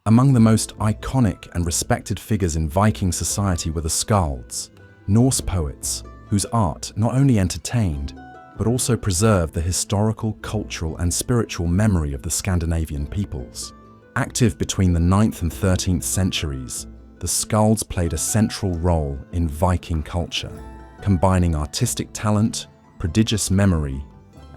Among the most iconic and respected figures in Viking society were the Skalds, Norse poets whose art not only entertained, but also preserved the historical, cultural and spiritual memory of the Scandinavian peoples. Active between the 9th and 13th centuries, the Skalds played a central role in Viking culture, combining artistic talent, prodigious memory,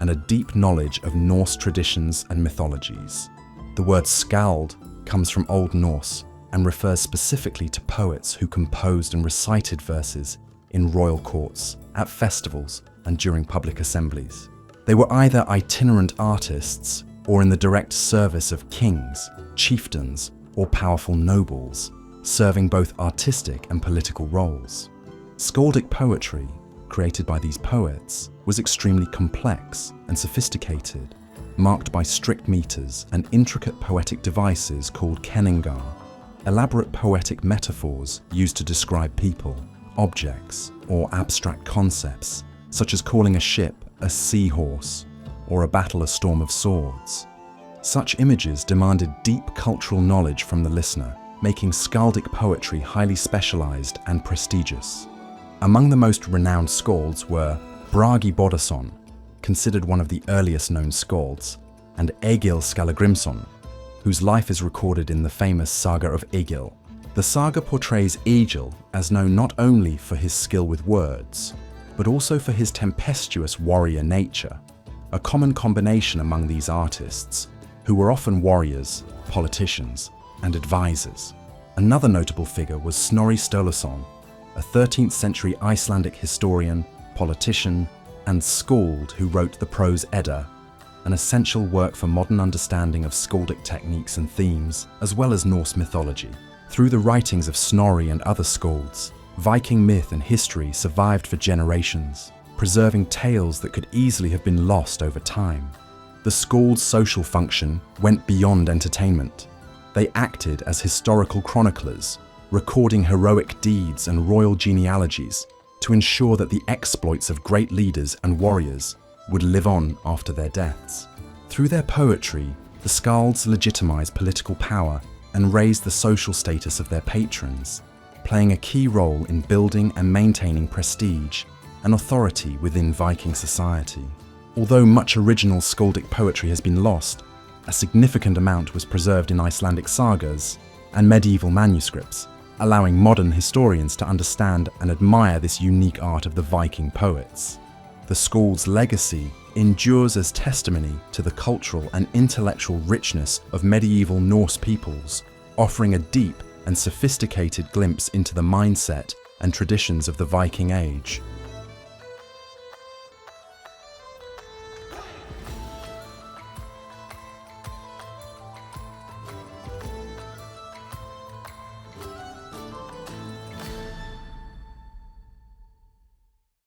and a deep knowledge of Norse traditions and mythologies. The word skald comes from Old Norse and refers specifically to poets who composed and recited verses in royal courts, at festivals, and during public assemblies. They were either itinerant artists or in the direct service of kings, chieftains, or powerful nobles, serving both artistic and political roles. Skaldic poetry, created by these poets, was extremely complex and sophisticated, marked by strict meters and intricate poetic devices called kenningar, elaborate poetic metaphors used to describe people, objects, or abstract concepts, such as calling a ship a seahorse or a battle a storm of swords. Such images demanded deep cultural knowledge from the listener, making skaldic poetry highly specialized and prestigious. Among the most renowned skalds were Bragi Boddason, considered one of the earliest known skalds, and Egill Skallagrímsson, whose life is recorded in the famous saga of Egill. The saga portrays Egill as known not only for his skill with words, but also for his tempestuous warrior nature, a common combination among these artists, who were often warriors, politicians, and advisors. Another notable figure was Snorri Sturluson, a 13th century Icelandic historian, politician, and skald who wrote the prose Edda, an essential work for modern understanding of skaldic techniques and themes, as well as Norse mythology. Through the writings of Snorri and other skalds, Viking myth and history survived for generations, preserving tales that could easily have been lost over time. The skald's social function went beyond entertainment. They acted as historical chroniclers, recording heroic deeds and royal genealogies to ensure that the exploits of great leaders and warriors would live on after their deaths. Through their poetry, the Skalds legitimized political power and raised the social status of their patrons, playing a key role in building and maintaining prestige and authority within Viking society. Although much original skaldic poetry has been lost, a significant amount was preserved in Icelandic sagas and medieval manuscripts, allowing modern historians to understand and admire this unique art of the Viking poets. The skald's legacy endures as testimony to the cultural and intellectual richness of medieval Norse peoples, offering a deep and sophisticated glimpse into the mindset and traditions of the Viking Age.